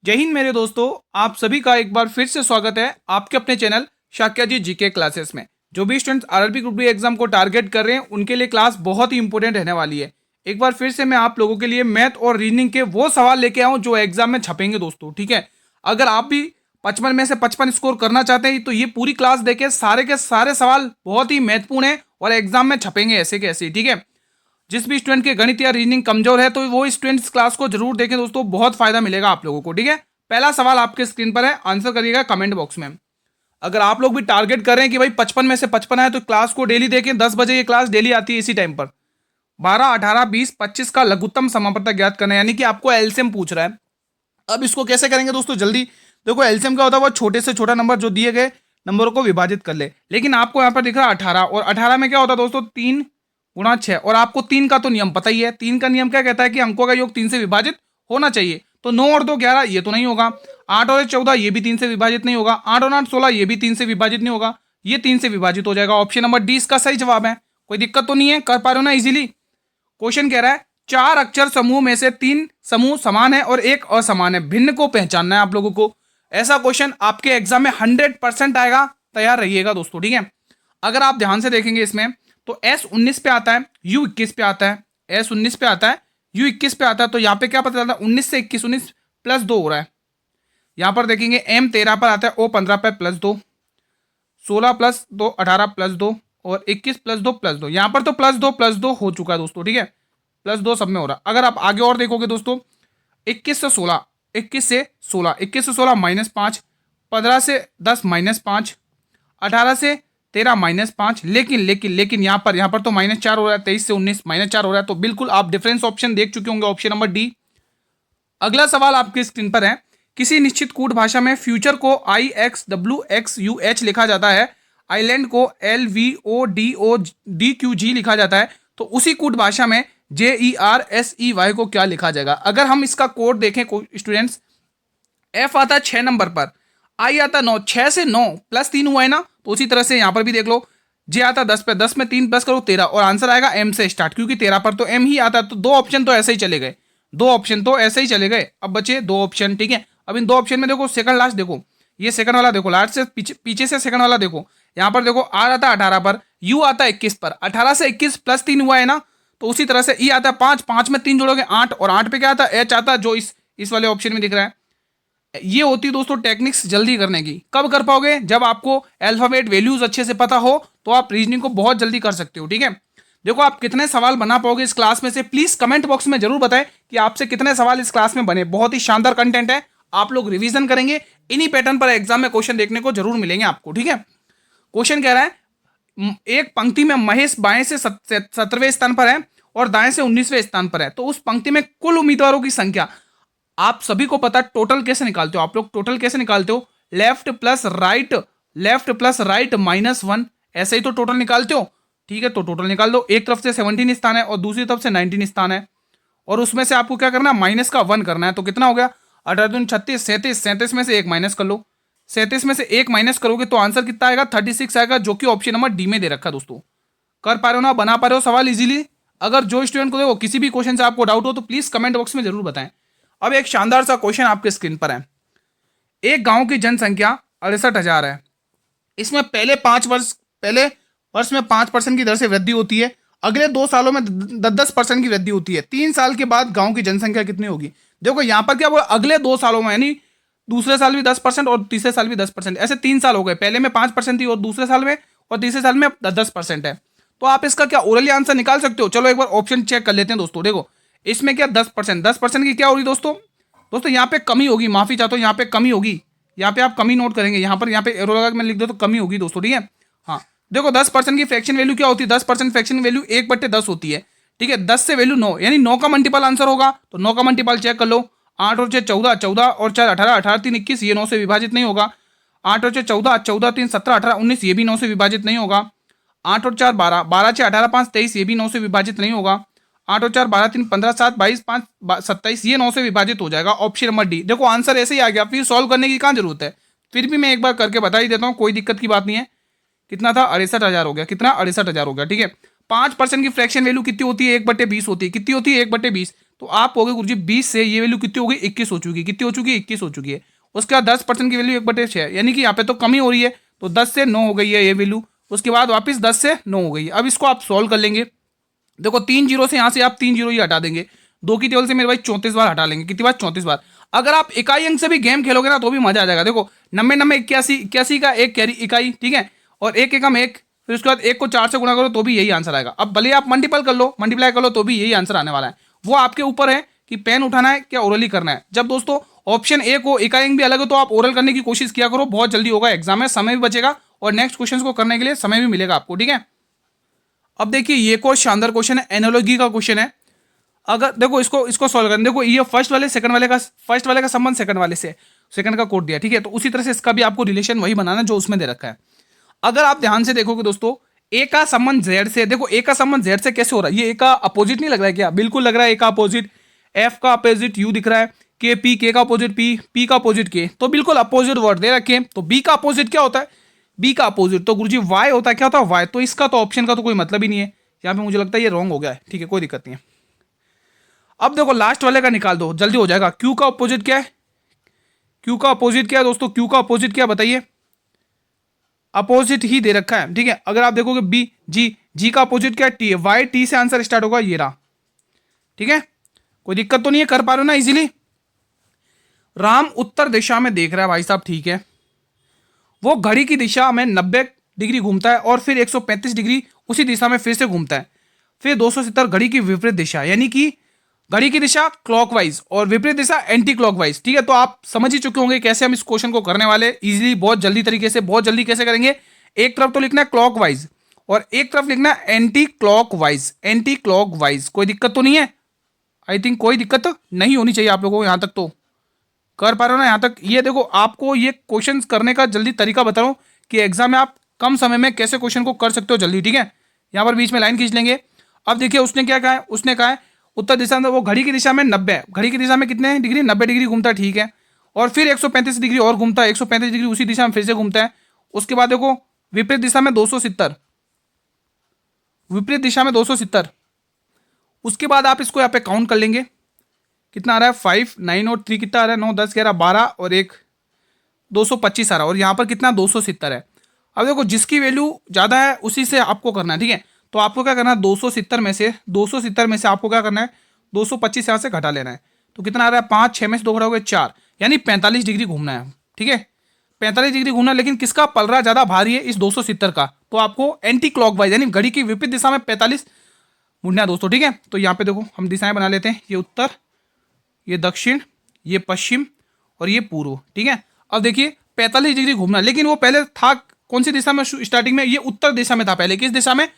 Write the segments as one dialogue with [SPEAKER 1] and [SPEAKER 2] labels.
[SPEAKER 1] जय हिंद मेरे दोस्तों। आप सभी का एक बार फिर से स्वागत है आपके अपने चैनल शाक्या जी जीके क्लासेस में। जो भी students RRB group D exam को टारगेट कर रहे हैं उनके लिए क्लास बहुत ही इंपॉर्टेंट रहने वाली है। एक बार फिर से मैं आप लोगों के लिए मैथ और रीजनिंग के वो सवाल लेके आऊँ जो एग्जाम में छपेंगे दोस्तों, ठीक है। अगर आप भी 55 में से 55 स्कोर करना चाहते हैं तो ये पूरी क्लास देखे, सारे के सारे सवाल बहुत ही महत्वपूर्ण है और एग्जाम में छपेंगे ऐसे के ऐसे, ठीक है। जिस भी स्टूडेंट के गणित या रीजनिंग कमजोर है तो वो स्टूडेंट इस क्लास को जरूर देखें दोस्तों, बहुत फायदा मिलेगा आप लोगों को, ठीक है। पहला सवाल आपके स्क्रीन पर है, आंसर करिएगा कमेंट बॉक्स में। अगर आप लोग भी टारगेट कर रहे हैं कि भाई 55 में से 55 आए तो क्लास को डेली देखें। 10 बजे ये क्लास डेली आती है इसी टाइम पर। 12, 18, 20, 25 का लघुत्तम समापन ज्ञात करना है, यानी कि आपको एलसीएम पूछ रहा है। अब इसको कैसे करेंगे दोस्तों, जल्दी देखो। एलसीएम क्या होता है, वो छोटे से छोटा नंबर जो दिए गए नंबरों को विभाजित कर ले। लेकिन आपको यहाँ पर दिख रहा है 18, और 18 में क्या होता है दोस्तों, 3 गुणा 6। और आपको 3 का तो नियम पता ही है। 3 का नियम क्या कहता है कि अंकों का योग 3 से विभाजित होना चाहिए। तो 9 और 2 11, ये तो नहीं होगा। 8 और 14, ये भी 3 से विभाजित नहीं होगा। 8 और 8 16, ये भी 3 से विभाजित नहीं होगा। ये 3 से विभाजित हो जाएगा। ऑप्शन नंबर डी इसका सही जवाब है। कोई दिक्कत तो नहीं है, कर पा रहे हो ना इजीली। क्वेश्चन कह रहा है 4 अक्षर समूह में से 3 समूह समान है और 1 असमान है, भिन्न को पहचानना है आप लोगों को। ऐसा क्वेश्चन आपके एग्जाम में 100% आएगा, तैयार रहिएगा दोस्तों, ठीक है। अगर आप ध्यान से देखेंगे इसमें तो S19 पे आता है, U21 पे आता है। S19 पे आता है, U21 पे आता है। तो यहाँ पे क्या पता चलता है, 19 से 21, 19 प्लस 2 हो रहा है। यहाँ पर देखेंगे M13 पर आता है, O15 पे प्लस 2, 16 प्लस 2 18 प्लस 2, और 21 प्लस 2 प्लस 2। यहाँ पर तो प्लस 2 हो चुका है दोस्तों, ठीक है। प्लस 2 सब में हो रहा है। अगर आप आगे और देखोगे दोस्तों, 21 से 16, 21 से 16, 21 से 16 -5, 15 से 10 -5, 18 से 13 -5। लेकिन यहाँ पर तो -4 हो रहा है। 23 से 19 -4 हो रहा है। तो बिल्कुल आप डिफरेंस ऑप्शन देख चुके होंगे, ऑप्शन नंबर डी। अगला सवाल आपकी स्क्रीन पर है, किसी निश्चित कूट भाषा में फ्यूचर को IXWXUH लिखा जाता है, आइलैंड को LVODODQG लिखा जाता है, तो उसी कूट भाषा में JERSEY को क्या लिखा जाएगा। अगर हम इसका कोड देखें स्टूडेंट्स, F आता है 6 नंबर पर, I आता 9, 6 से 9 प्लस 3 हुआ है ना। तो उसी तरह से यहाँ पर भी देख लो, J आता 10 पे, 10 में 3 प्लस करो 13, और आंसर आएगा M से स्टार्ट, क्योंकि 13 पर तो M ही आता है। तो दो ऑप्शन तो ऐसे ही चले गए, अब बचे 2 ऑप्शन, ठीक है। अब इन 2 ऑप्शन में देखो, सेकंड लास्ट देखो, ये सेकंड वाला देखो, लास्ट से पीछे से सेकंड वाला देखो। यहाँ पर देखो R आता 18 पर, U आता 21 पर, 18 से 21 प्लस 3 हुआ है ना। तो उसी तरह से E आता 5, 5 में 3 जोड़ोगे 8, और 8 पे क्या आता H आता, जो इस वाले ऑप्शन में दिख रहा है। ये होती है दोस्तों टेक्निक्स जल्दी करने की। कब कर पाओगे, जब आपको अल्फाबेट वैल्यूज अच्छे से पता हो, तो आप रीजनिंग को बहुत जल्दी कर सकते हो, ठीक है। देखो आप कितने सवाल बना पाओगे इस क्लास में से, प्लीज कमेंट बॉक्स में जरूर बताएं कि आपसे कितने सवाल इस क्लास में बने। बहुत ही शानदार कंटेंट है, आप लोग रिवीजन करेंगे, इन्हीं पैटर्न पर एग्जाम में क्वेश्चन देखने को जरूर मिलेंगे आपको, ठीक है। क्वेश्चन कह रहा है, एक पंक्ति में महेश बाएं से 17वें स्थान पर है और दाएं से 19वें स्थान पर है, तो उस पंक्ति में कुल उम्मीदवारों की संख्या। आप सभी को पता है टोटल कैसे निकालते हो, आप लोग टोटल कैसे निकालते हो, लेफ्ट प्लस राइट -1, ऐसे ही तो टोटल निकालते हो, ठीक है। तो टोटल निकाल दो। एक तरफ से 17 स्थान है और दूसरी तरफ से 19 स्थान है, और उसमें से आपको क्या करना है, माइनस का 1 करना है। तो कितना हो गया, 18 36, 37, 37 में से 1 माइनस कर लो। 37 में से 1 माइनस करोगे तो आंसर कितना आएगा, 36 आएगा, जो कि ऑप्शन नंबर डी में दे रखा है दोस्तों। कर पा रहे हो ना, बना पा रहे हो सवाल इजीली। अगर जो स्टूडेंट को देखो किसी भी क्वेश्चन से आपको डाउट हो तो प्लीज कमेंट बॉक्स में जरूर बताएं। अब एक शानदार सा क्वेश्चन आपके स्क्रीन पर है, एक गांव की जनसंख्या 68,000 है। इसमें पहले वर्ष में 5% की दर से वृद्धि होती है, अगले 2 सालों में 10% की वृद्धि होती है। 3 साल के बाद गांव की जनसंख्या कितनी होगी। देखो यहाँ पर क्या बोला, अगले 2 सालों में, यानी दूसरे साल भी 10% और तीसरे साल भी 10%, ऐसे 3 साल हो गए। पहले में 5% थी और दूसरे साल में और तीसरे साल में 10% है। तो आप इसका क्या ओरली आंसर निकाल सकते हो। चलो एक बार ऑप्शन चेक कर लेते हैं दोस्तों। देखो इसमें क्या 10% की क्या हो रही दोस्तों यहाँ पे कमी होगी, माफी चाहता हूँ, यहाँ पे कमी होगी। यहाँ पे आप कमी नोट करेंगे, यहाँ पे एरो लगा के मैं लिख दो तो कमी होगी दोस्तों, ठीक है। हाँ देखो 10% की फ्रैक्शन वैल्यू क्या होती है, 10% फ्रैक्शन वैल्यू 1/10 होती है, ठीक है। 10 से वैल्यू 9, यानी 9 का मल्टीपल आंसर होगा। तो 9 का मल्टीपल चेक कर लो, 8 और 6 14, 14 और 4 18, 18 3 21, ये 9 से विभाजित नहीं होगा। 8 और 6 14, 14 3 17, 18 19, ये भी 9 से विभाजित नहीं होगा। 8 और 4 12, 12 6 18 5 23, ये भी 9 से विभाजित नहीं होगा। 8 और 4 12 3 15 7 22 5 27, ये 9 से विभाजित हो जाएगा। Option number D. देखो आंसर ऐसे ही आ गया, फिर सॉल्व करने की कहाँ जरूरत है। फिर भी मैं एक बार करके बता ही देता हूँ, कोई दिक्कत की बात नहीं है। कितना था, 68,000 हो गया। कितना, 68,000 हो गया, ठीक है। 5% की फ्रैक्शन वैल्यू कितनी होती है, 1/20 होती है। कितनी होती है, 1/20। तो आप कहोगे गुरुजी 20 से ये वैल्यू कितनी हो गई, 21 हो चुकी है। कितनी हो चुकी है, 21 हो चुकी है। उसके बाद 10% की वैल्यू 1/6, यानी कि यहाँ पे तो कमी हो रही है, तो 10 से 9 हो गई है ये वैल्यू। उसके बाद वापस 10 से 9 हो गई है। अब इसको आप सॉल्व कर लेंगे। देखो 3 जीरो से यहाँ से आप 3 जीरो ही हटा देंगे, 2 की टेबल से मेरे भाई 34 बार हटा लेंगे। कितनी बार, 34 बार। अगर आप इकाई अंक से भी गेम खेलोगे ना तो भी मजा आ जाएगा। देखो 90 90 81, 81 का एक कैरी इकाई, ठीक है, और एक एकम एक, फिर उसके बाद एक को 4 से गुणा करो तो भी यही आंसर आएगा। अब भले आप मल्टीप्लाई कर लो तो भी यही आंसर आने वाला है। वो आपके ऊपर है कि पेन उठाना है क्या ओरली करना है। जब दोस्तों ऑप्शन ए को इकाई अंक भी अलग हो तो आप ओरल करने की कोशिश किया करो, बहुत जल्दी होगा एग्जाम में, समय भी बचेगा और नेक्स्ट क्वेश्चन को करने के लिए समय भी मिलेगा आपको, ठीक है। अब देखिए ये को शानदार क्वेश्चन है, एनालॉजी का क्वेश्चन है। अगर देखो इसको सॉल्व करना, देखो ये फर्स्ट वाले का संबंध सेकंड वाले से, सेकंड का कोड दिया, ठीक है, तो उसी तरह से इसका भी आपको रिलेशन वही बनाना जो उसमें दे रखा है। अगर आप ध्यान से देखोगे दोस्तों, ए का संबंध जेड से, देखो ए का संबंध जेड से कैसे हो रहा है, ये ए का अपोजिट नहीं लग रहा है क्या, बिल्कुल लग रहा है ए का अपोजिट। एफ का अपोजिट यू दिख रहा है, के का अपोजिट पी का अपोजिट के, तो बिल्कुल अपोजिट वर्ड दे रखे हैं। तो बी का अपोजिट क्या होता है, बी का अपोजिट तो गुरुजी वाई होता है, क्या होता है वाई। तो इसका तो ऑप्शन का तो कोई मतलब ही नहीं है, यहाँ पे मुझे लगता है ये रॉन्ग हो गया है, ठीक है, कोई दिक्कत नहीं है। अब देखो लास्ट वाले का निकाल दो, जल्दी हो जाएगा। क्यू का अपोजिट क्या है, क्यू का अपोजिट क्या है दोस्तों, क्यू का अपोजिट क्या बताइए, अपोजिट ही दे रखा है, ठीक है। अगर आप देखोगे बी जी का अपोजिट क्या है, टी है, वाई टी से आंसर स्टार्ट होगा, ये रहा, ठीक है, कोई दिक्कत तो नहीं है, कर पा रहे हो ना इजीली। राम उत्तर दिशा में देख रहा है भाई साहब, ठीक है, वो घड़ी की दिशा में 90 डिग्री घूमता है और फिर 135 डिग्री उसी दिशा में फिर से घूमता है, फिर 270 घड़ी की विपरीत दिशा, यानी कि घड़ी की दिशा क्लॉकवाइज और विपरीत दिशा एंटी क्लॉकवाइज, ठीक है। तो आप समझ ही चुके होंगे कैसे हम इस क्वेश्चन को करने वाले, इजीली, बहुत जल्दी तरीके से, बहुत जल्दी कैसे करेंगे। एक तरफ तो लिखना है क्लॉकवाइज और एक तरफ लिखना है एंटी क्लॉकवाइज, एंटी क्लॉकवाइज। कोई दिक्कत तो नहीं है, आई थिंक कोई दिक्कत तो नहीं होनी चाहिए आप लोगों को, यहां तक तो कर पा रहे हो ना यहाँ तक। ये देखो आपको ये क्वेश्चन करने का जल्दी तरीका बता रहा हूँ कि एग्जाम में आप कम समय में कैसे क्वेश्चन को कर सकते हो जल्दी, ठीक है। यहाँ पर बीच में लाइन खींच लेंगे। अब देखिए उसने क्या कहा है, उसने कहा है उत्तर दिशा में, वो घड़ी की दिशा में 90 है, घड़ी की दिशा में कितने डिग्री, 90 डिग्री घूमता है, ठीक है, और फिर 135 डिग्री और घूमता है, 135 डिग्री उसी दिशा में फिर से घूमता है। उसके बाद देखो विपरीत दिशा में 270, विपरीत दिशा में 270। उसके बाद आप इसको यहाँ पे काउंट कर लेंगे, कितना आ रहा है 5 9 और 3 कितना आ रहा है 9 10 11 12 और एक 225 आ रहा है, और यहाँ पर कितना 270 है। अब देखो जिसकी वैल्यू ज़्यादा है उसी से आपको करना है, ठीक है। तो आपको क्या करना है, 270 में से आपको क्या करना है, 225 यहाँ से घटा लेना है। तो कितना आ रहा है 5 6 में से 2 घटाओगे 4, यानी 45 डिग्री घूमना है, ठीक है, 45 डिग्री घूमना है। लेकिन किसका पलड़ा ज़्यादा भारी है, इस 270 का। तो आपको एंटी क्लॉकवाइज यानी घड़ी की विपरीत दिशा में 45 मुड़ना है दोस्तों, ठीक है। तो यहाँ पे देखो हम दिशाएं बना लेते हैं, ये उत्तर, ये दक्षिण, ये पश्चिम और ये पूर्व, ठीक है। अब देखिए 45 डिग्री घूमना, लेकिन वो पहले था कौन सी दिशा में, स्टार्टिंग में ये उत्तर दिशा में था, पहले किस दिशा में,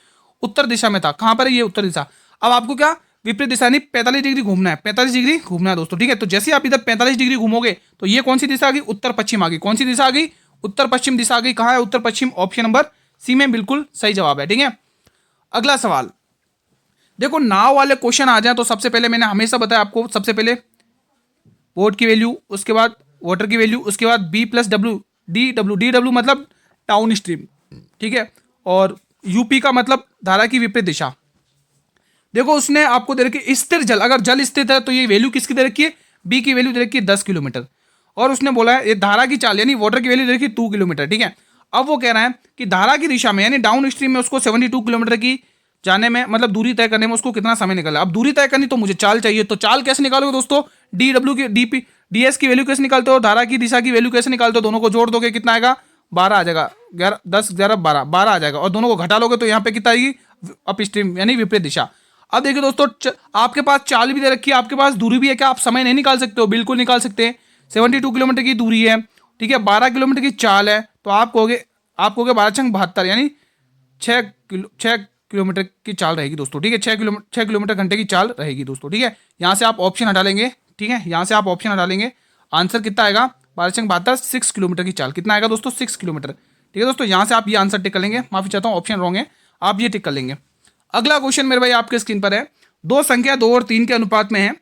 [SPEAKER 1] उत्तर दिशा में था। कहां पर है, ये उत्तर दिशा। अब आपको क्या विपरीत दिशा नहीं 45 डिग्री घूमना है, 45 डिग्री घूमना है दोस्तों, ठीक है। तो जैसे ही आप इधर 45 डिग्री घूमोगे तो ये कौन सी दिशा आ गई, उत्तर पश्चिम आ गई। कौन सी दिशा आ गई, उत्तर पश्चिम दिशा आ गई। कहां है उत्तर पश्चिम, ऑप्शन नंबर सी में बिल्कुल सही जवाब है, ठीक है। अगला सवाल देखो, नाव वाले क्वेश्चन आ जाए तो सबसे पहले मैंने हमेशा बताया आपको, सबसे पहले वोट की वैल्यू, उसके बाद वाटर की वैल्यू, उसके बाद B plus W, D W मतलब टाउन स्ट्रीम, ठीक है, और यूपी का मतलब धारा की विपरीत दिशा। देखो उसने आपको दे रखी है स्थिर जल, अगर जल स्थित है तो ये वैल्यू किसकी दे रखी है, बी की वैल्यू दे रखी है 10 किलोमीटर, और उसने बोला है ये धारा की चाल यानी वाटर की वैल्यू दे रखी है 2 किलोमीटर, ठीक है। अब वो कह रहा है कि धारा की दिशा में यानी डाउन स्ट्रीम में उसको 72 किलोमीटर की जाने में, मतलब दूरी तय करने में उसको कितना समय निकला। अब दूरी तय करनी तो मुझे चाल चाहिए, तो चाल कैसे निकालोगे दोस्तों, डी डब्ल्यू की डीपी डीएस की वैल्यू कैसे निकालते हो, धारा की दिशा की वैल्यू कैसे निकालते हो, दोनों को जोड़ दोगे कितना आएगा 12 आ जाएगा, 11 10 11 12 12 आ जाएगा, और दोनों को घटा लोगे तो यहाँ पे कितना आएगी अप स्ट्रीम यानी विपरीत दिशा। अब देखिए दोस्तों आपके पास चाल भी दे रखी है, आपके पास दूरी भी है, क्या आप समय नहीं निकाल सकते हो, बिल्कुल निकाल सकते हैं। 72 किलोमीटर की दूरी है, ठीक है, 12 किलोमीटर की चाल है, तो आप कहोगे 12×72 यानी 6 किलोमीटर की चाल रहेगी दोस्तों, ठीक है, 6 किलोमीटर घंटे की चाल रहेगी दोस्तों, ठीक है। यहाँ से आप ऑप्शन हटा लेंगे, ठीक है, यहाँ से आप ऑप्शन हटा लेंगे, आंसर कितना आएगा 12×72 6 किलोमीटर की चाल, कितना आएगा दोस्तों 6 किलोमीटर, ठीक है दोस्तों। यहाँ से आप ये आंसर टिक कर लेंगे, माफी चाहता हूँ ऑप्शन रॉन्ग है, आप ये टिक कर लेंगे। अगला क्वेश्चन मेरे भाई आपके स्क्रीन पर है, दो संख्या 2 और 3 के अनुपात में है,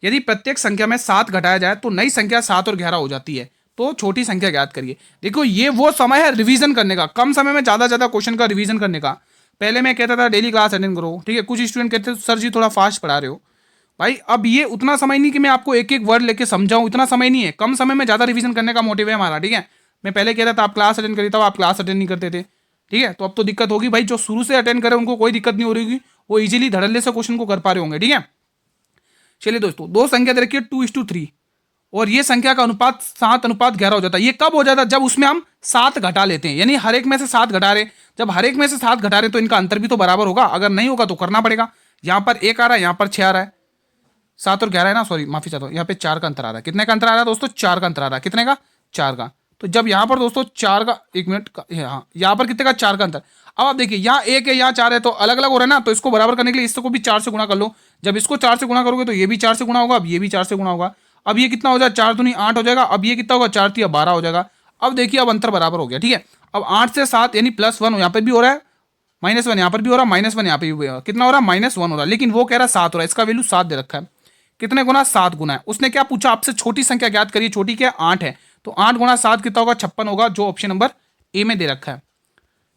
[SPEAKER 1] यदि प्रत्येक संख्या में 7 घटाया जाए तो नई संख्या 7 और 11 हो जाती है, तो छोटी संख्या ज्ञात करिए। देखो ये वो समय है रिवीजन करने का, कम समय में ज्यादा क्वेश्चन का रिवीजन करने का। पहले मैं कहता था डेली क्लास अटेंड करो, ठीक है, कुछ स्टूडेंट कहते थे सर जी थोड़ा फास्ट पढ़ा रहे हो, भाई अब ये उतना समय नहीं कि मैं आपको एक एक वर्ड लेके समझाऊं, इतना समय नहीं है, कम समय में ज़्यादा रिवीजन करने का मोटिव है हमारा, ठीक है। मैं पहले कह रहा था आप क्लास अटेंड करिए, तब आप क्लास अटेंड नहीं करते थे, ठीक है। तो अब तो दिक्कत होगी भाई, जो शुरू से अटेंड करे उनको कोई दिक्कत नहीं हो रही होगी, वो इजीली धड़ल्ले से क्वेश्चन को कर पा रहे होंगे, ठीक है। चलिए दोस्तों, दो संख्या दे रखी है 2:3, और ये संख्या का अनुपात 7:11 हो जाता है। ये कब हो जाता है? जब उसमें हम 7 घटा लेते हैं, यानी हर एक में से 7 घटा रहे। जब हर एक में से 7 घटा रहे तो इनका अंतर भी तो बराबर होगा, अगर नहीं होगा तो करना पड़ेगा। यहाँ पर 1 आ रहा है, यहाँ पर 6 आ रहा है, 7 और 11 है ना, सॉरी माफी चाहता हूँ, यहाँ पे 4 का अंतर आ रहा है। कितने का अंतर आ रहा है दोस्तों? 4 का अंतर आ रहा है। कितने का? 4 का। तो जब यहाँ पर दोस्तों 4 का, 1 मिनट का, हाँ यहाँ पर कितने का? 4 का अंतर। अब आप देखिए, यहाँ 1 है, यहाँ 4 है, तो अलग अलग हो रहा है ना, तो इसको बराबर करने के लिए इसको भी 4 से गुणा कर लो। जब इसको 4 से गुणा करोगे तो ये भी 4 से गुणा होगा, अब ये भी 4 से गुणा होगा। अब ये कितना हो जाए? 4 दूनी 8 हो जाएगा। अब ये कितना होगा? 4 3 12 हो जाएगा। अब देखिए, अब अंतर बराबर हो गया, ठीक है। अब 8 से 7 यानी +1 यहाँ पर भी हो रहा है, -1 यहाँ पर भी हो रहा है, -1 यहाँ पे भी हो रहा है। कितना हो रहा है? -1 हो रहा है, लेकिन वो कह रहा है 7 हो रहा है। इसका वैल्यू 7 दे रखा है। कितने गुना? 7 गुना है। उसने क्या पूछा आपसे? छोटी संख्या ज्ञात करिए। छोटी क्या? 8 है, तो 8 गुना 7 कितना होगा? 56 होगा, जो ऑप्शन नंबर ए में दे रखा है,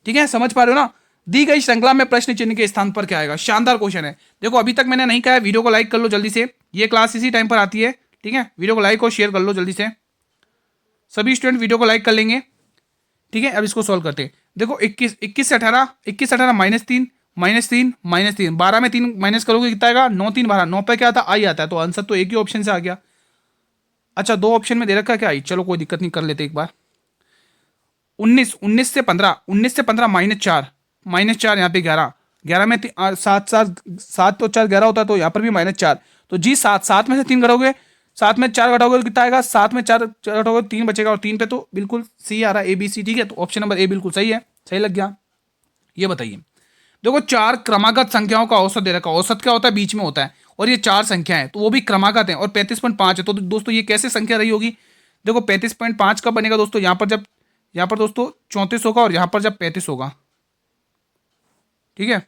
[SPEAKER 1] ठीक है। समझ पा रहे हो ना? दी गई श्रृंखला में प्रश्न चिन्ह के स्थान पर क्या आएगा? शानदार क्वेश्चन है। देखो अभी तक मैंने नहीं कहा है, वीडियो को लाइक कर लो जल्दी से, ये क्लास इसी टाइम पर आती है, ठीक है। वीडियो को लाइक और शेयर कर लो जल्दी से, सभी स्टूडेंट वीडियो को लाइक कर लेंगे, ठीक है। अब इसको सॉल्व करते हैं। देखो 21 से 18, -3, -3, -3, 12 में 3 माइनस करोगे कितना आएगा? 9 3 12, 9 पे क्या आता? आई आता है, तो आंसर तो एक ही ऑप्शन से आ गया। अच्छा, दो ऑप्शन में दे रखा है क्या? आई, चलो कोई दिक्कत नहीं, कर लेते एक बार। 19 से 15, -4 यहाँ पे 11, 11 में 7 7 तो 4 11 होता है, तो यहाँ पर भी -4। तो जी 7 में से 3 घटाओगे, 7 में 4 घटाओगे तो कितना आएगा? 7 में 4 घटाओगे 3 बचेगा, और 3 पे तो बिल्कुल सी आ रहा है, ABC, ठीक है। तो ऑप्शन नंबर ए बिल्कुल सही है, सही लग गया। ये बताइए, देखो 4 क्रमागत संख्याओं का औसत दे रखा है। औसत क्या होता है? बीच में होता है, और ये 4 संख्या है, तो वो भी क्रमागत है, और 35.5 है। तो दोस्तों ये कैसे संख्या रही होगी? देखो 35.5 कब बनेगा दोस्तों? यहाँ पर जब, यहाँ पर दोस्तों 34 होगा, और यहाँ पर जब 35 होगा, ठीक है,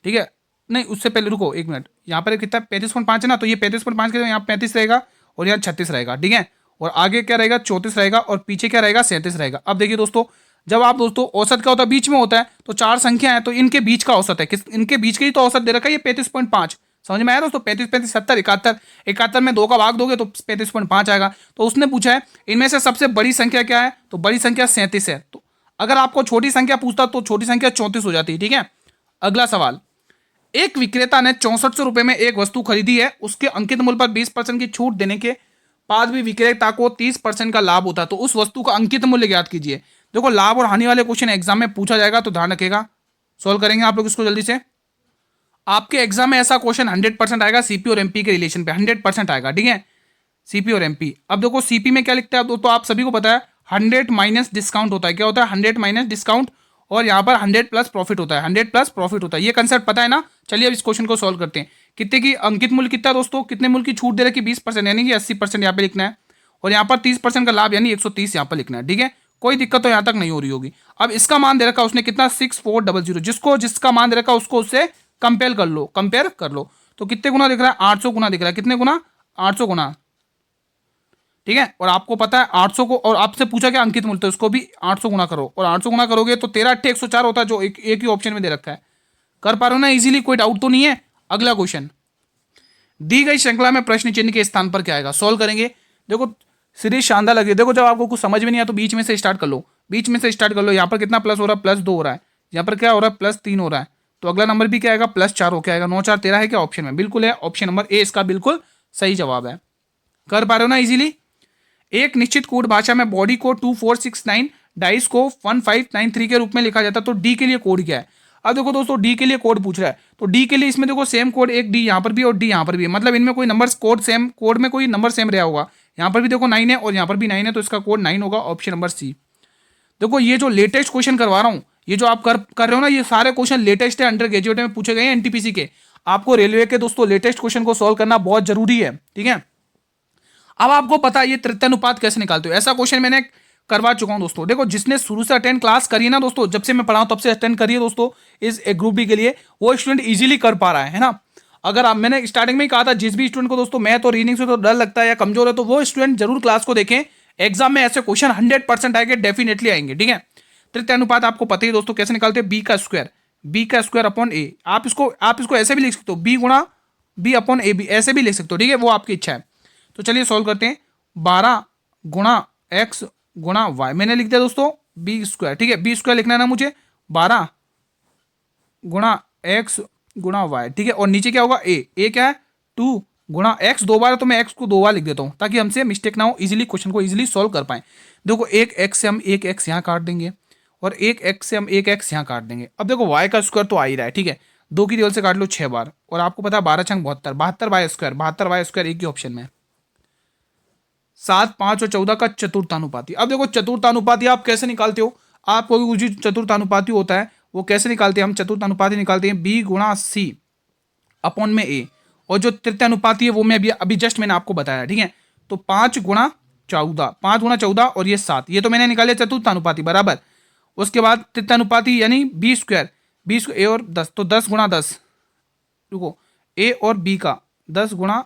[SPEAKER 1] ठीक है। नहीं, उससे पहले रुको 1 मिनट, यहाँ पर कितना? 35.5 है ना, तो ये 35.5 के यहाँ 35 रहेगा, और यहाँ 36 रहेगा, ठीक है। और आगे क्या रहेगा? 34 रहेगा, और पीछे क्या रहेगा? 37 रहेगा। अब देखिए दोस्तों, जब आप दोस्तों औसत क्या होता है? बीच में होता है, तो 4 संख्या है, तो इनके बीच का औसत है, किस इनके बीच के ही तो औसत दे रखा है, ये 35.5। समझ में आया दोस्तों? 35 35 70 71, 71 में 2 का भाग दोगे तो 35.5 आएगा। तो उसने पूछा है इनमें से सबसे बड़ी संख्या क्या है? तो बड़ी संख्या 37 है। तो अगर आपको छोटी संख्या पूछता तो छोटी संख्या 34 हो जाती है, ठीक है। अगला सवाल, एक विक्रेता ने 6400 रुपए में एक वस्तु खरीदी है, उसके अंकित मूल्य पर 20% की छूट देने के बाद भी विक्रेता को 30% का लाभ होता है, तो उस वस्तु का अंकित मूल्य ज्ञात कीजिए। देखो लाभ और हानि वाले क्वेश्चन एग्जाम में पूछा जाएगा, तो ध्यान रखिएगा, सोल्व करेंगे आप लोग इसको जल्दी से। आपके एग्जाम में ऐसा क्वेश्चन 100% आएगा, सीपी और एमपी के रिलेशन पे 100% आएगा, ठीक है, सीपी और एमपी। अब देखो सीपी में क्या लिखता है दोस्तों, आप सभी को पता है 100 माइनस डिस्काउंट होता है। क्या होता है? 100 माइनस डिस्काउंट, और यहाँ पर 100 प्लस प्रॉफिट होता है, 100 प्लस प्रॉफिट होता है। ये कंसेप्ट पता है ना? चलिए अब इस क्वेश्चन को सॉल्व करते हैं। कितने की अंकित मूल्य कितना है दोस्तों? कितने मूल्य की छूट दे रखी? 20%, यानी कि 80% यहाँ पे लिखना है, और यहाँ पर 30% का लाभ यानी 130 यहाँ पर लिखना है, ठीक है। कोई दिक्कत तो यहाँ तक नहीं हो रही होगी। अब इसका मान दे रखा उसने कितना? 6400। जिसको जिसका मान दे रखा उसको उससे कंपेयर कर लो, कंपेयर कर लो। तो कितने गुना दिख रहा है? 800 गुना दिख रहा है। कितने गुना? 800 गुना, ठीक है। और आपको पता है 800 को, और आपसे पूछा क्या अंकित मूल्य, तो उसको भी 800 गुना करो, और 800 गुना करोगे तो 13 8 104 होता है, जो एक ही ऑप्शन में दे रखा है। कर पा रहे हो ना इजीली? कोई डाउट तो नहीं है? अगला क्वेश्चन, दी गई श्रृंखला में प्रश्न चिन्ह के स्थान पर क्या आएगा? सॉल्व करेंगे। देखो सीरीज शानदार लगी। देखो जब आपको कुछ समझ में नहीं आया तो बीच में से स्टार्ट कर लो, बीच में से स्टार्ट कर लो। यहाँ पर कितना प्लस हो रहा है? +2 हो रहा है। यहाँ पर क्या हो रहा है? +3 हो रहा है। तो अगला नंबर भी क्या आएगा? +4 हो क्या आएगा? 9 4 13 है क्या ऑप्शन में? बिल्कुल है, ऑप्शन नंबर ए इसका बिल्कुल सही जवाब है। कर पा रहे हो ना इजीली? एक निश्चित कोड भाषा में बॉडी को 2469, डाइस को 1593 के रूप में लिखा जाता है, तो डी के लिए कोड क्या है? अब देखो दोस्तों, डी के लिए कोड पूछ रहा है, तो डी के लिए इसमें देखो सेम कोड, एक डी यहाँ पर भी और डी यहाँ पर भी है, मतलब इनमें कोई नंबर कोड सेम, कोड में कोई नंबर सेम रहा होगा। यहाँ पर भी देखो 9 है और यहाँ पर भी 9 है, तो इसका कोड 9 होगा, ऑप्शन नंबर सी। देखो ये जो लेटेस्ट क्वेश्चन करवा रहा हूँ, ये जो आप कर रहे हो ना, ये सारे क्वेश्चन लेटेस्ट है, अंडर ग्रेजुएट में पूछे गए हैं एनटीपीसी के। आपको रेलवे के दोस्तों लेटेस्ट क्वेश्चन को सॉल्व करना बहुत जरूरी है, ठीक है। अब आपको पता है ये तृतीयानुपात कैसे निकालते हो, ऐसा क्वेश्चन मैंने करवा चुका हूं दोस्तों। देखो जिसने शुरू से अटेंड क्लास करी है ना दोस्तों, जब से मैं पढ़ाऊं तब से अटेंड करिए दोस्तों इस ग्रुप बी के लिए, वो स्टूडेंट इजीली कर पा रहा है ना। अगर आप, मैंने स्टार्टिंग में ही कहा था, जिस भी स्टूडेंट को दोस्तों मैथ और रीडिंग से तो डर लगता है या कमजोर है, तो वो स्टूडेंट जरूर क्लास को देखें। एग्जाम में ऐसे क्वेश्चन 100% आएंगे, डेफिनेटली आएंगे, ठीक है। तृतीयानुपात आपको पता ही दोस्तों कैसे निकालते हैं, बी का स्क्वायर अपॉन ए। आप इसको ऐसे भी लिख सकते हो, बी गुणा बी अपॉन ए बी, ऐसे भी लिख सकते हो, ठीक है, वो आपकी इच्छा है। तो चलिए सॉल्व करते हैं। 12 गुणा एक्स गुणा वाई, मैंने लिख दिया दोस्तों बी स्क्वायर, ठीक है, बी स्क्वायर लिखना है ना मुझे, 12 गुणा एक्स गुणा वाई, ठीक है, और नीचे क्या होगा ए क्या है 2 गुणा एक्स, 2 बार है तो मैं एक्स को 2 बार लिख देता हूँ ताकि हमसे मिस्टेक ना हो, इजीली क्वेश्चन को इजीली सॉल्व कर पाए। देखो एक एक्स से हम एक एक्स यहाँ काट देंगे और एक एक्स से हम एक एक्स यहाँ काट देंगे। अब देखो वाई का स्क्वायर तो आ ही रहा है, ठीक है, 2 की टेबल से काट लो 6 बार, और आपको पता है 12 छंग 72, 72 वाई स्क्वायर एक ही ऑप्शन में। 7, 5 और 14 का चतुर्थानुपाती। अब देखो चतुर्थानुपाती आप कैसे निकालते हो, आप कोई भी चतुर्थानुपाती होता है वो कैसे निकालते हैं, हम चतुर्थानुपाती निकालते हैं बी गुणा सी अपॉन में ए, और जो तृतीय अनुपाती है वो मैं अभी जस्ट मैंने आपको बताया, ठीक है। तो 5 गुणा 14, 5 गुणा 14 और ये 7, ये तो मैंने निकाले चतुर्थ अनुपाती बराबर। उसके बाद तृतीय अनुपाती यानी बी स्क्वायर, ए और 10, तो 10 गुणा 10, रुको, ए और बी का 10 गुणा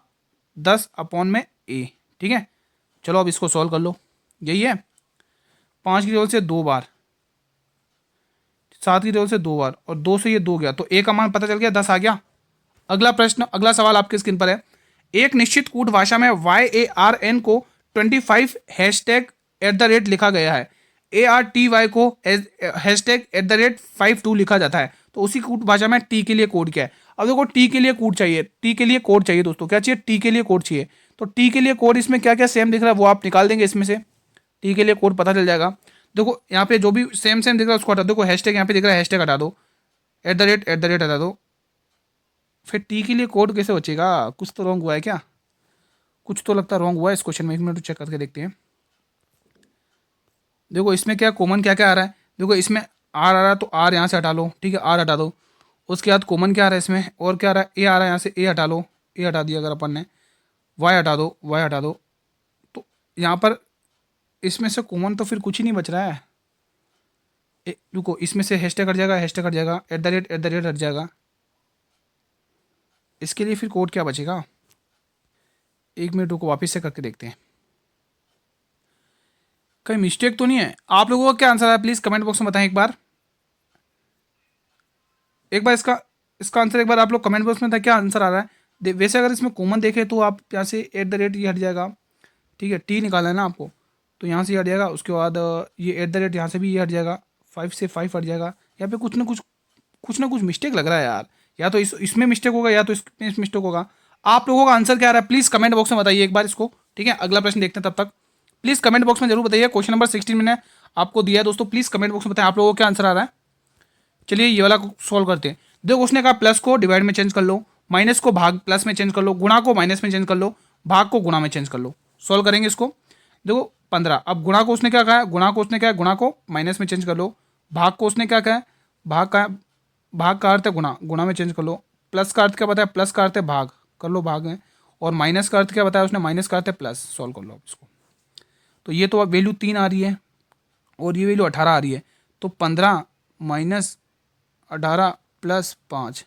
[SPEAKER 1] 10 अपॉन में ए, ठीक है। चलो अब इसको सॉल्व कर लो, यही है, 5 की टेबल से 2 बार, 7 की टेबल से 2 बार, और 2 से ये 2 गया तो ए का मान पता चल गया 10 आ गया। अगला प्रश्न, अगला सवाल आपके स्क्रीन पर है। एक निश्चित कूट भाषा में YARN को 25 हैशटैग @ लिखा गया है, ARTY को हैशटैग @52 लिखा जाता है, तो उसी कूट भाषा में टी के लिए कोड क्या है। अब देखो टी के लिए कोड चाहिए, टी के लिए कोड चाहिए दोस्तों, क्या चाहिए, टी के लिए कोड चाहिए। तो टी के लिए कोड इसमें क्या क्या सेम दिख रहा है वो आप निकाल देंगे, इसमें से टी के लिए कोड पता चल जाएगा। देखो यहाँ पे जो भी सेम सेम दिख रहा है उसको हटा दो, देखो हैशटैग यहाँ पे दिख रहा है, हैशटैग हटा दो, @ हटा दो, फिर टी के लिए कोड कैसे बचेगा, कुछ तो रॉन्ग हुआ है क्या, कुछ तो लगता है रॉन्ग हुआ है इस क्वेश्चन में, 1 मिनट चेक करके देखते हैं। देखो इसमें क्या कॉमन क्या क्या आ रहा है, देखो इसमें आर आ रहा है तो आर यहाँ से हटा लो, ठीक है, आर हटा दो। उसके बाद कॉमन क्या आ रहा है इसमें, और क्या आ रहा है, ए आ रहा है, यहाँ से ए हटा लो, ए हटा दिया अगर अपन ने, वाई हटा दो, वाई हटा दो, तो यहाँ पर इसमें से कॉमन तो फिर कुछ ही नहीं बच रहा है। रुको, इसमें से हैशटैग हट जाएगा, हैशटैग हट जाएगा, @ हट जाएगा, इसके लिए फिर कोड क्या बचेगा, 1 मिनट रुको वापस से करके देखते हैं, कहीं मिस्टेक तो नहीं है। आप लोगों का क्या आंसर है प्लीज़ कमेंट बॉक्स में बताएं, एक बार इसका इसका आंसर एक बार आप लोग कमेंट बॉक्स में था क्या आंसर आ रहा है। वैसे अगर इसमें कॉमन देखें तो आप यहाँ से @ ये हट जाएगा, ठीक है, टी निकालना है ना आपको, तो यहाँ से ये हट जाएगा, उसके बाद ये @ यहाँ से भी ये हट जाएगा, 5 से 5 हट जाएगा। यहाँ पे कुछ ना कुछ मिस्टेक लग रहा है यार, या तो इसमें मिस्टेक होगा या तो इसमें मिस्टेक होगा। आप लोगों का आंसर क्या आ रहा है प्लीज़ कमेंट बॉक्स में बताइए एक बार इसको, ठीक है। अगला प्रश्न देखते हैं, तब तक प्लीज़ कमेंट बॉक्स में जरूर बताइए। क्वेश्चन नंबर 16 मैंने आपको दिया है दोस्तों, प्लीज़ कमेंट बॉक्स में बताएं आप लोगों को क्या आंसर आ रहा है। चलिए ये वाला सॉल्व करते हैं। देखो उसने कहा प्लस को डिवाइड में चेंज कर लो, माइनस को भाग प्लस में चेंज कर लो, गुणा को माइनस में चेंज कर लो, भाग को गुणा में चेंज कर लो। सॉल्व करेंगे इसको। देखो 15, अब गुणा को उसने क्या कहा है, गुणा को उसने क्या है, गुणा को माइनस में चेंज कर लो, भाग को उसने क्या कहा है, भाग का अर्थ है गुणा, गुणा में चेंज कर लो, प्लस का अर्थ क्या बताया, प्लस का अर्थ है भाग, कर लो भाग में, और माइनस का अर्थ क्या बताया उसने, माइनस का अर्थ है प्लस। सॉल्व कर लो आप इसको। तो ये तो अब वैल्यू 3 आ रही है और ये वैल्यू 18 आ रही है, तो 15 माइनस 18 प्लस 5,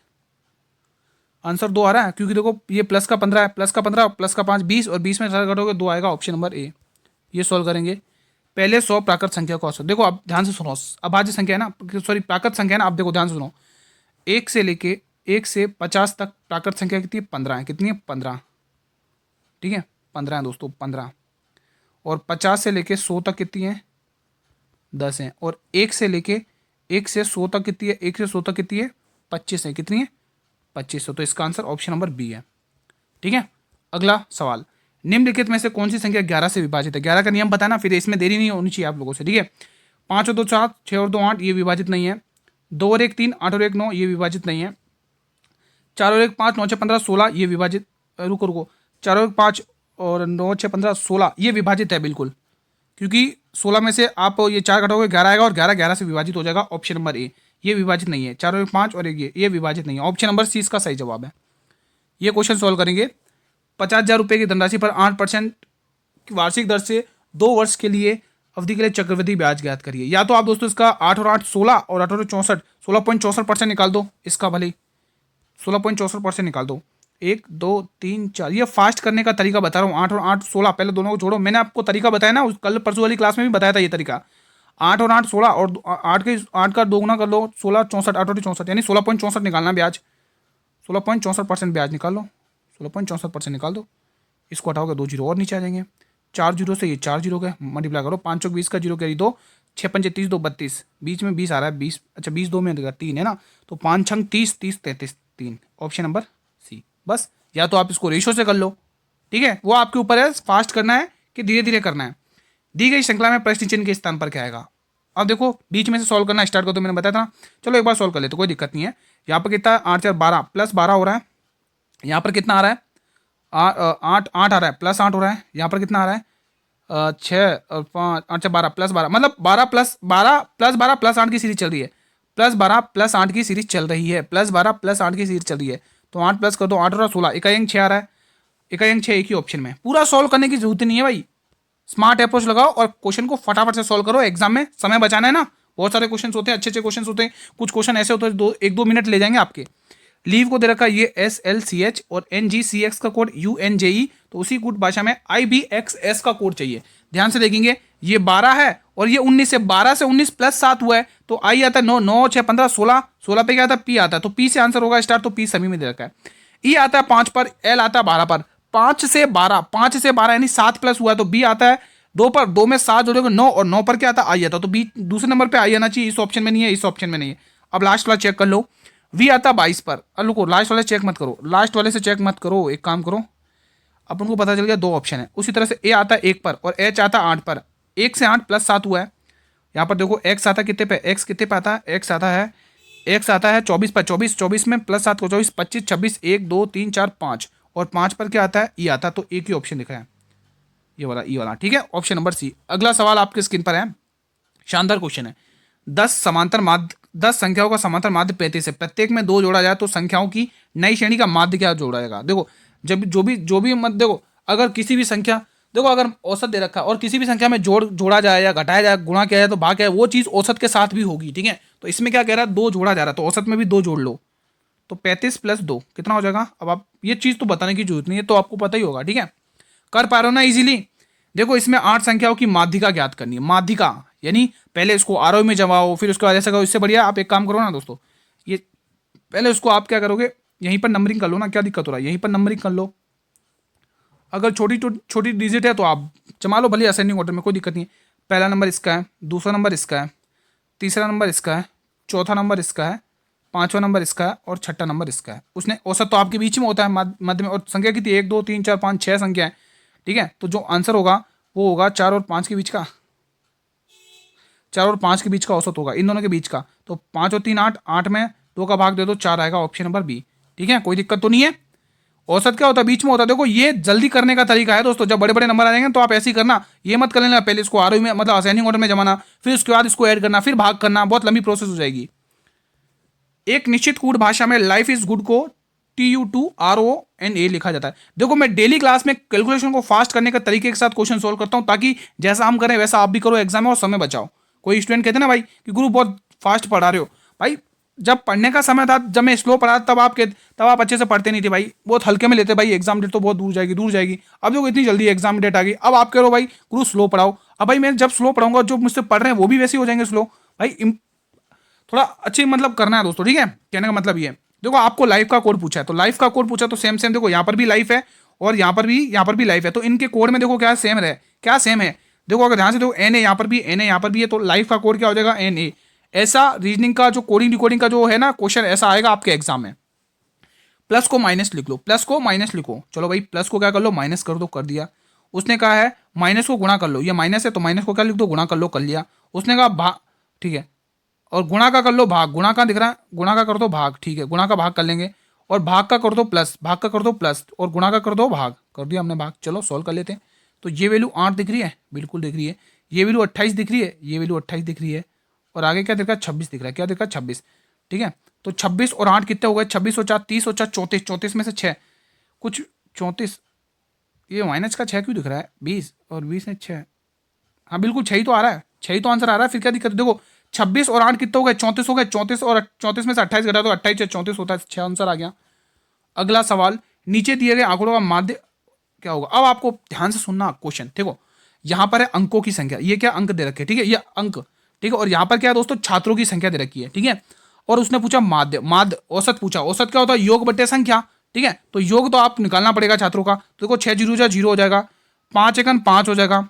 [SPEAKER 1] आंसर 2 आ रहा है, क्योंकि देखो ये प्लस का 15 है, प्लस का 15 प्लस का 5 20, और 20 में 18 घटोगे 2 आएगा, ऑप्शन नंबर ए। ये सॉल्व करेंगे। पहले 100 प्राकृत संख्या को औसत, देखो आप ध्यान से सुनो, अभाज्य संख्या है ना, सॉरी प्राकृत संख्या है ना, आप देखो ध्यान से सुनो, 1 से 50 तक प्राकृत संख्या कितनी है, 15 है, कितनी है 15, ठीक है 15 है दोस्तों, 15, और 50 से लेके 100 तक कितनी है, 10 है, और 1 से 100 तक कितनी है, 1 से 100 तक कितनी है, 25 है, कितनी है 2500। तो इसका आंसर ऑप्शन नंबर बी है, ठीक है। अगला सवाल, निम्नलिखित में से कौन सी संख्या 11 से विभाजित है। 11 का नियम बताना, फिर इसमें देरी नहीं होनी चाहिए आप लोगों से, ठीक है। 5 और 2 7, 6 और 2 8, ये विभाजित नहीं है। 2 और 1 3, 8 और 1 9, ये विभाजित नहीं है। 4 और 1 5, 9 6 15 16, ये विभाजित, रुको 4 और 1 5 और 9 6 15 16, ये विभाजित है बिल्कुल, क्योंकि 16 में से आप ये 4 घटाओगे 11 आएगा, और 11 11 से विभाजित हो जाएगा, ऑप्शन नंबर ए। ये विभाजित नहीं है, 4 और 1 5 और 1 ये विभाजित नहीं है, ऑप्शन नंबर सी इसका सही जवाब है। ये क्वेश्चन सॉल्व करेंगे। 50,000 रुपये की धनराशि पर 8% की वार्षिक दर से 2 वर्ष के लिए अवधि के लिए चक्रवृद्धि ब्याज ज्ञात करिए। या तो आप दोस्तों इसका 8 और 8 16 और 8 और 64 16.64% निकाल दो, इसका भले 16.64% निकाल दो। 1 2 3 4, ये फास्ट करने का तरीका बता रहा हूँ। 8 और 8 16, पहले दोनों को जोड़ो, मैंने आपको तरीका बताया ना, कल परसों वाली क्लास में भी बताया था ये तरीका। 8 और 8 16, और 8 का 2 गुना कर लो, 16 64 8 और 64, यानी 16.64 निकालना ब्याज, 16.64% ब्याज निकाल लो। 16.64% निकाल दो, इसको हटाओगे 2 जीरो और नीचे आ जाएंगे, 4 जीरो से ये 4 जीरो गए, मल्टीप्लाई करो, 5 चौक 20 का जीरो कैरी 2, 6 पंचे 30, 2 32, बीच में 20 आ रहा है, 20 अच्छा 20 2 में 3 है ना, तो 5 छंग 30, 30 33 3, ऑप्शन नंबर सी। बस, या तो आप इसको रेशो से कर लो, ठीक है, वो आपके ऊपर है, फास्ट करना है कि धीरे धीरे करना है। दी गई श्रृंखला में प्रश्न चिन्ह के स्थान पर क्या आएगा। अब देखो बीच में से सॉल्व करना स्टार्ट कर दो, मैंने बताया था, चलो एक बार सॉल्व कर ले तो कोई दिक्कत नहीं है। यहाँ पर कितना 8 4 12 प्लस 12 हो रहा है, यहाँ पर कितना आ रहा है 8 8 आ रहा है प्लस 8 हो रहा है, यहाँ पर कितना आ रहा है 6 और 5 8 12 प्लस 12, मतलब 12 प्लस 12 प्लस 8 की सीरीज चल रही है, प्लस 12 प्लस 8 की सीरीज चल रही है, प्लस 12 प्लस 8 की सीरीज चल रही है, तो 8 प्लस कर दो 8 और 16, इकाई अंक 6 आ रहा है, इकाई अंक 6 एक ही ऑप्शन में। पूरा सॉल्व करने की जरूरत नहीं है भाई, स्मार्ट अप्रोच लगाओ और क्वेश्चन को फटाफट से सॉल्व करो, एग्जाम में समय बचाना है ना, बहुत सारे क्वेश्चन होते हैं, अच्छे अच्छे क्वेश्चन होते हैं, कुछ क्वेश्चन ऐसे होते हैं 1-2 मिनट ले जाएंगे आपके। लीव को दे रखा है ये SLCH और NGCX का कोड UNJE, तो उसी कोड भाषा में IBXS का कोड चाहिए। ध्यान से देखेंगे ये 12 है और ये 19 है, 12 से 19 प्लस 7 हुआ है, तो आई आता है 9 9 6 15 16, 16 पे क्या आता है P आता है, तो P से आंसर होगा स्टार्ट, तो P सभी में दे रखा है। E आता है 5 पर, L आता है 12 पर, 5 से 12 यानी 7 प्लस हुआ है, तो B आता है 2 पर, 2 में 7 जोड़ोगे 9, और 9 पर क्या आता है आई आता है, तो बी दूसरे नंबर पे आई आना चाहिए, इस ऑप्शन में नहीं है, इस ऑप्शन में नहीं है। अब लास्ट वाला चेक कर लो, वी आता 22 पर, अब रुको लास्ट वाले चेक मत करो, लास्ट वाले से चेक मत करो, एक काम करो, अपन को पता चल गया 2 ऑप्शन है। उसी तरह से ए आता है 1 पर और एच आता 8 पर, 1 से 8 प्लस 7 हुआ है, यहाँ पर देखो एक्स आता कितने पे, एक्स कितने पे आता है, एक्स आता है 24 पर, 24 में प्लस 7 को 24 25 26 1 2 3 4 5, और 5 पर क्या आता है ई आता है, तो एक ही ऑप्शन दिख रहा है ये वाला ई वाला, ठीक है, ऑप्शन नंबर सी। अगला सवाल आपके स्क्रीन पर है, शानदार क्वेश्चन है, 10 संख्याओं का समांतर माध्य 35 है, प्रत्येक में 2 जोड़ा जाए तो संख्याओं की नई श्रेणी का माध्य क्या जोड़ा जाएगा। देखो जब जो भी मत देखो, अगर किसी भी संख्या देखो, अगर औसत दे रखा है और किसी भी संख्या में जोड़ा जाए या घटाया जाए, गुणा किया जाए तो भाग क्या है, वो चीज़ औसत के साथ भी होगी, ठीक है। तो इसमें क्या कह रहा है 2 जोड़ा जा रहा है, तो औसत में भी 2 जोड़ लो, तो 35 + 2 कितना हो जाएगा। अब आप ये चीज़ तो बताने की जरूरत नहीं है, तो आपको पता ही होगा, ठीक है, कर पा रहे हो ना इजीली। देखो इसमें 8 संख्याओं की माध्यिका ज्ञात करनी है, माध्यिका यानी पहले इसको आरोह में जमाओ, फिर उसके बाद ऐसा करो, इससे बढ़िया आप एक काम करो ना दोस्तों, ये पहले उसको आप क्या करोगे, यहीं पर नंबरिंग कर लो ना, क्या दिक्कत हो रहा है, यहीं पर नंबरिंग कर लो, अगर छोटी डिजिट है तो आप जमा लो, भले असेंडिंग ऑर्डर में, कोई दिक्कत नहीं है। पहला नंबर इसका है, दूसरा नंबर इसका है, तीसरा नंबर इसका है, चौथा नंबर इसका है, पांचवा नंबर इसका है और छठा नंबर इसका है। उसने औसत तो आपके बीच में होता है मध्य में, और संख्या कितनी 1 2 3 4 5 6 संख्या है, ठीक है। तो जो आंसर होगा वो होगा 4 और 5 के बीच का, 4 और 5 के बीच का औसत होगा, इन दोनों के बीच का, तो 5 और 3 8, 8 में 2 का भाग दे दो 4 आएगा, ऑप्शन नंबर बी, ठीक है, कोई दिक्कत तो नहीं है। औसत क्या होता है, बीच में होता है। देखो ये जल्दी करने का तरीका है दोस्तों, जब बड़े बड़े नंबर आ जाएंगे तो आप ऐसे ही करना, ये मत कर लेना पहले इसको आरोही में मतलब असेंडिंग ऑर्डर में जमाना, फिर उसके बाद इसको ऐड करना, फिर भाग करना, बहुत लंबी प्रोसेस हो जाएगी। एक निश्चित कूट भाषा में लाइफ इज गुड को TU2RONA लिखा जाता है। देखो मैं डेली क्लास में कैलकुलेशन को फास्ट करने के तरीके के साथ क्वेश्चन सोल्व करता हूं, ताकि जैसा हम करें वैसा आप भी करो एग्जाम में और समय बचाओ। कोई स्टूडेंट कहते हैं ना भाई कि गुरु बहुत फास्ट पढ़ा रहे हो, भाई जब पढ़ने का समय था, जब मैं स्लो पढ़ा तब आप अच्छे से पढ़ते नहीं थे भाई, बहुत हल्के में लेते भाई, एग्जाम डेट तो बहुत दूर जाएगी। अब देखो इतनी जल्दी एग्जाम डेट आ गई, अब आप कह रहे हो भाई गुरु स्लो पढ़ाओ। अब भाई मैं जब स्लो पढ़ाऊंगा, जो मुझसे पढ़ रहे हैं वो भी वैसे हो जाएंगे स्लो। भाई थोड़ा अच्छी मतलब करना है दोस्तों, ठीक है, कहने का मतलब ये। देखो आपको लाइफ का कोड पूछा है, तो लाइफ का कोड पूछा तो सेम देखो यहाँ पर भी लाइफ है और यहाँ पर भी लाइफ है, तो इनके कोड में देखो क्या सेम है। देखो अगर ध्यान से देखो NA यहाँ पर भी है, तो लाइफ का कोड क्या हो जाएगा NA। ऐसा रीजनिंग का जो कोडिंग डिकोडिंग का जो है ना क्वेश्चन, ऐसा आएगा आपके एग्जाम में। प्लस को माइनस लिख लो, चलो भाई प्लस को क्या कर लो माइनस कर दो, कर दिया। उसने कहा है माइनस को गुणा कर लो, ये माइनस है तो माइनस को क्या लिख दो गुणा कर लो, कर लिया। उसने कहा भाग, ठीक है, और गुणा का कर लो भाग, गुणा का दिख रहा है, गुणा का कर दो भाग, ठीक है, गुणा का भाग कर लेंगे, और भाग का कर दो प्लस, और गुणा का कर दो भाग, कर दिया हमने भाग। चलो सॉल्व कर लेते हैं। तो ये वैल्यू 8 दिख रही है, बिल्कुल दिख रही है। ये वैल्यू 28 दिख रही है, ये वैल्यू 28 दिख रही है, और आगे क्या दिख रहा है 26 दिख रहा है, क्या दिख रहा है 26, ठीक है। तो 26 और 8 कितने हो गए, 26 और 4 30 और 4 34, 34 में से 6 कुछ 34, ये माइनस का 6 क्यों दिख रहा है, 20 और 20 में 6, हाँ बिल्कुल 6 ही तो आ रहा है, 6 ही तो आंसर आ रहा है, फिर क्या दिक्कत। देखो 26 और 8 कितने हो गए 34 हो गए, 34 और 34 में से 28 घटा तो 28 से 34 होता है, 6 आंसर आ गया। अगला सवाल, नीचे दिए गए आंकड़ों का माध्य क्या होगा। अब आपको ध्यान से सुनना क्वेश्चन, देखो यहाँ पर है अंकों की संख्या, ये क्या अंक दे रखे, ठीक है, ये अंक, ठीक है, और यहाँ पर क्या है दोस्तों छात्रों की संख्या दे रखी है, ठीक है। और उसने पूछा माध्य औसत पूछा, औसत क्या होता है योग बटे संख्या, ठीक है। तो योग तो आप निकालना पड़ेगा छात्रों का। तो देखो 6 जीरो 0 हो जाएगा, 5 एकन 5 हो जाएगा,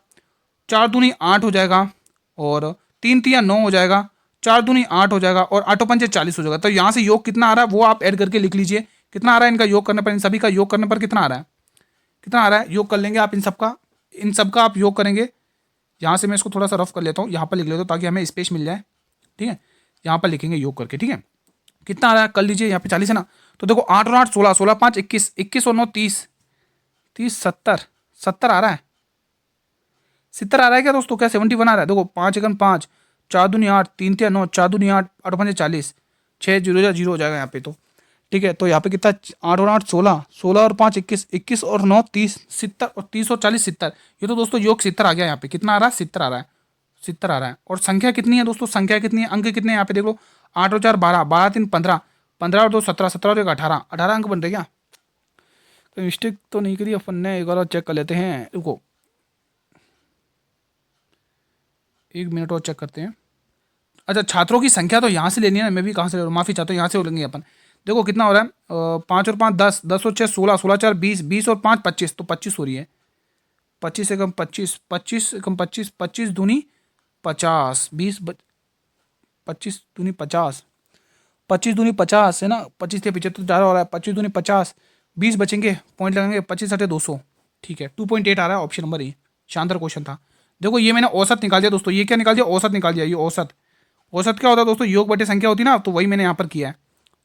[SPEAKER 1] 4 दूनी 8 हो जाएगा, और 3 तिया 9 हो जाएगा, 4 दूनी 8 हो जाएगा, और 8 पंचे 40 हो जाएगा। तो यहाँ से योग कितना आ रहा है वो आप ऐड करके लिख लीजिए। कितना आ रहा है इनका योग करने पर, इन सभी का योग करने पर कितना आ रहा है, कितना आ रहा है, योग कर लेंगे आप इन सब का आप योग करेंगे। यहाँ से मैं इसको थोड़ा सा रफ कर लेता हूँ, यहाँ पर लिख लेता हूँ ताकि हमें स्पेस मिल जाए। ठीक है, यहाँ पर लिखेंगे योग करके। ठीक है, कितना आ रहा है कर लीजिए, यहाँ पे 40 है ना। तो देखो 8 और 8 16, 16 5 21, 21 और 9 30, 30 70, 70 आ रहा है, 70 आ रहा है क्या दोस्तों, क्या 71 आ रहा है। देखो 5 एकन 5, 4 दूनी 8, 3 तिया 9, 4 दूनी 8, 8 पंजे 40, 6 जीरो 0 हो जाएगा यहाँ पे। तो ठीक है, तो यहाँ पे कितना, 8 और 8 16, 16 और 5 21, 21 और 9 30, 70 और 30 और 40 70। ये तो दोस्तों योग 70 आ गया यहाँ पे। कितना आ रहा है, 70 आ रहा है, 70 आ रहा है। और संख्या कितनी है दोस्तों, संख्या कितनी है, अंक कितने हैं यहाँ पे देख लो। 8 और 4 12, 12 3 15, 15 और 2 17, 17 और 1 18, 18 अंक बन रहे क्या। तो मिस्टेक तो नहीं करी अपन ने, एक बार और चेक कर लेते हैं। रुको 1 मिनट और चेक करते हैं। अच्छा, छात्रों की संख्या तो यहाँ से लेनी है ना, मैं भी कहाँ से ले रहा हूँ, माफी चाहता हूँ, यहाँ से हो लेंगे अपन। देखो कितना हो रहा है, 5 और 5 10, 10 और 6 16, 16 4 20, 20 और 5 25, तो 25 हो रही है। 25 एकम 25, 25 एकम 25, 25 दूनी 50, 25 दूनी 50, 25 दूनी 50 है ना, 25 थे 75 ज़्यादा हो रहा है, 25 दूनी 50, 20 बचेंगे, पॉइंट लगाएंगे, 25 अठे 200। ठीक है, 2.8 आ रहा है ऑप्शन नंबर ए। शानदार क्वेश्चन था। देखो ये मैंने औसत निकाल दिया दोस्तों, ये क्या निकाल दिया, औसत निकाल दिया। ये औसत, औसत क्या होता है दोस्तों, योग बटे संख्या होती है ना, तो वही मैंने यहाँ पर किया है।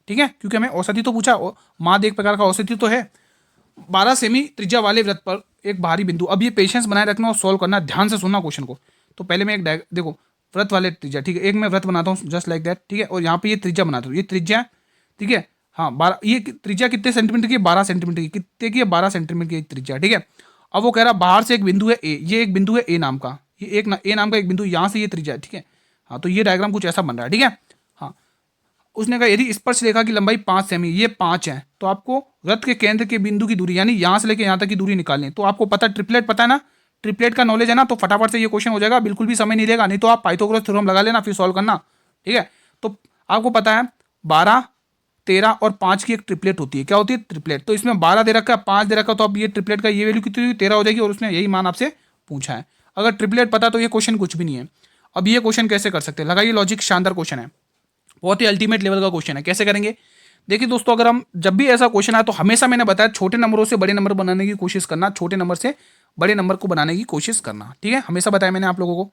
[SPEAKER 1] ठीक है, क्योंकि हमें औसत ही तो पूछा, माद एक प्रकार का औसत ही तो है। 12 सेमी त्रिज्या वाले वृत्त पर एक बाहरी बिंदु। अब ये पेशेंस बनाए रखना और सॉल्व करना, ध्यान से सुनना क्वेश्चन को। तो पहले मैं एक देखो वृत्त वाले त्रिज्या, ठीक है, एक मैं वृत्त बनाता हूँ जस्ट लाइक दैट। ठीक है, और यहाँ पे ये त्रिज्या बनाता हूँ, ये त्रिज्या। ठीक है, हाँ 12, ये त्रिज्या कितने सेंटीमीटर की, 12 सेंटीमीटर की। कितने की है, 12 सेंटीमीटर की त्रिज्या। ठीक है, अब वो कह रहा बाहर से एक बिंदु है ए, ये एक बिंदु है ए नाम का, ये एक ए नाम का एक बिंदु, यहाँ से ये त्रिज्या है। ठीक है, हाँ तो ये डायग्राम कुछ ऐसा बन रहा है। ठीक है, हाँ उसने कहा यदि स्पर्श रेखा की लंबाई 5 सेमी, ये 5 है, तो आपको वृत्त के केंद्र के बिंदु की दूरी, यानी यहाँ से लेके यहाँ तक की दूरी निकालनी है। तो आपको पता, ट्रिपलेट पता है ना, ट्रिपलेट का नॉलेज है ना, तो फटाफट से ये क्वेश्चन हो जाएगा, बिल्कुल भी समय नहीं लेगा। नहीं तो आप पाइथागोरस थ्योरम लगा लेना फिर सॉल्व करना। ठीक है, तो आपको पता है 12 13 और 5 की एक ट्रिपलेट होती है। क्या होती है, ट्रिपलेट। तो इसमें 12 दे रखा है, 5 दे रखा है, तो अब ये ट्रिपलेट का ये वैल्यू कितनी होगी, 13 हो जाएगी, और उसने यही मान आपसे पूछा है। अगर ट्रिपलेट पता तो ये क्वेश्चन कुछ भी नहीं है। अब ये क्वेश्चन कैसे कर सकते हैं, लगाइए लॉजिक, शानदार क्वेश्चन है, बहुत ही अल्टीमेट लेवल का क्वेश्चन है। कैसे करेंगे, देखिए दोस्तों, अगर हम जब भी ऐसा क्वेश्चन आए तो हमेशा मैंने बताया छोटे नंबरों से बड़े नंबर बनाने की कोशिश करना, छोटे नंबर से बड़े नंबर को बनाने की कोशिश करना। ठीक है, हमेशा बताया मैंने आप लोगों को।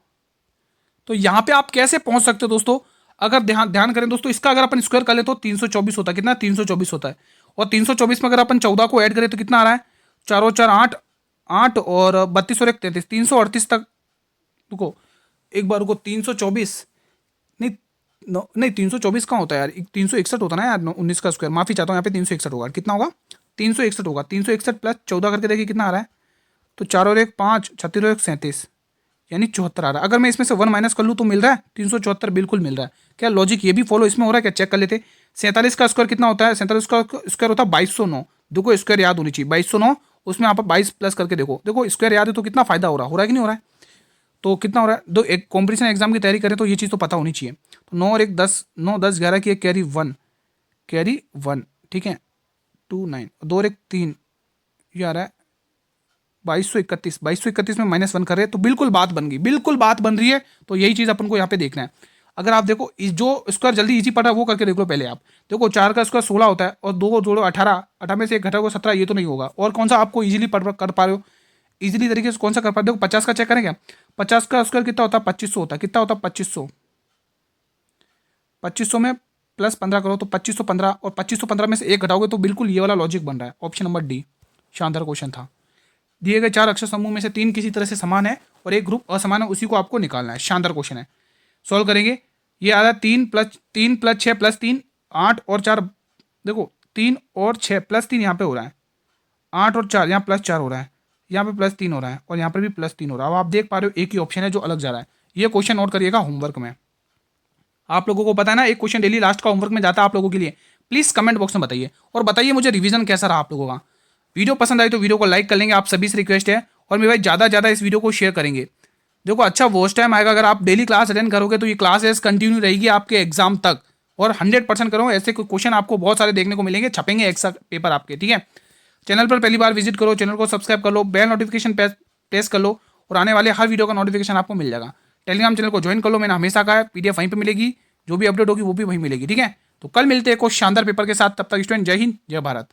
[SPEAKER 1] तो यहाँ पे आप कैसे पहुंच सकते हो दोस्तों, अगर ध्यान ध्यान करें दोस्तों, इसका अगर अपन स्क्वायर कर ले तो 324 होता है। कितना, 324 होता है। और 324 में अगर अपन 14 को ऐड करें तो कितना आ रहा है, 4 और 4 8, 8 और 32 और 1 33, 338 तक। रुको एक बार, रुको 324 नहीं, नहीं 324 कहाँ होता है यार, 361 होता है ना यार, 19 का स्क्वायर, माफी चाहता हूँ, यहाँ पे 361 होगा। कितना होगा, 361 होगा। 361 प्लस 14 करके देखिए कितना आ रहा है, तो 4 और 1 5, 36 और 1 37, यानी 74 आ रहा है। अगर मैं इसमें से 1 माइनस कर लूँ तो मिल रहा है 374, बिल्कुल मिल रहा है। क्या लॉजिक ये भी फॉलो इसमें हो रहा है क्या, चेक कर लेते। 47 का स्क्वायर कितना होता है, 47 का स्क्वायर होता है 2209। देखो स्क्वायर याद होनी चाहिए, 2209, उसमें आप 22 प्लस करके देखो, देखो स्क्वायर याद है तो कितना फायदा हो रहा है कि नहीं हो रहा है। तो कितना हो रहा है, दो एक कॉम्पिटिशन एग्जाम की तैयारी करें तो ये चीज़ तो पता होनी चाहिए। तो 9 और 1 10, 9 10 11 की एक कैरी 1, कैरी 1। ठीक है, 2 9, 2 और 1 3, ये आ रहा है 2231। 2231 में -1 कर रहे हैं तो बिल्कुल बात बन गई, बिल्कुल बात बन रही है। तो यही चीज़ अपन को यहाँ पे देखना है। अगर आप देखो जो स्क्वायर जल्दी इजी पड़ा वो करके देख लो पहले आप। देखो 4 का स्क्वायर 16 होता है, और 2 को जोड़ो 18, 18 में से एक घटाओ 17, ये तो नहीं होगा। और कौन सा आपको इजीली कर पा रहे हो, इजीली तरीके से कौन सा कर पाते हो, 50 का चेक करें क्या। 50 का स्क्वायर कितना होता है, 2500 होता है। कितना होता है, 2500। 2500 में प्लस 15 करो तो 2515, और 2515 में से एक घटाओगे तो बिल्कुल ये वाला लॉजिक बन रहा है। ऑप्शन नंबर डी, शानदार क्वेश्चन था। दिए गए 4 अक्षर समूह में से 3 किसी तरह से समान है और एक ग्रुप असमान है, उसी को आपको निकालना है। शानदार क्वेश्चन है, सॉल्व करेंगे। ये आ रहा है 3 प्लस 6 प्लस 3, 8 और 4। देखो 3 और 6 प्लस 3 यहाँ पे हो रहा है, 8 और 4 यहाँ प्लस 4 हो रहा है, यहाँ पे प्लस 3 हो रहा है, और यहाँ पर भी प्लस 3 हो रहा है। अब आप देख पा रहे हो एक ही ऑप्शन है जो अलग जा रहा है। ये क्वेश्चन नोट करिएगा होमवर्क में। आप लोगों को पता है ना, एक क्वेश्चन डेली लास्ट का होमवर्क में जाता है आप लोगों के लिए। प्लीज कमेंट बॉक्स में बताइए, और बताइए मुझे रिवीजन कैसा रहा आप लोगों का। वीडियो पसंद आई तो वीडियो को लाइक कर लेंगे, आप सभी से रिक्वेस्ट है। और मेरे भाई ज़्यादा ज़्यादा इस वीडियो को शेयर करेंगे। देखो अच्छा वॉच टाइम आएगा, अगर आप डेली क्लास अटेंड करोगे तो ये क्लासेस कंटिन्यू रहेगी आपके एग्जाम तक। और 100% करो। ऐसे क्वेश्चन आपको बहुत सारे देखने को मिलेंगे, छपेंगे एक्स्ट्रा पेपर आपके, ठीक है। चैनल पर पहली बार विजिट करो, चैनल को सब्सक्राइब कर लो, बेल नोटिफिकेशन प्रेस कर लो और आने वाले हर वीडियो का नोटिफिकेशन आपको मिल जाएगा। टेलीग्राम चैनल को ज्वाइन कर लो, मैंने हमेशा कहा है, PDF वहीं पे मिलेगी, जो भी अपडेट होगी वो भी वहीं मिलेगी, ठीक है। तो कल मिलते हैं कुछ शानदार पेपर के साथ, तब तक स्टूडेंट जय हिंद जय भारत।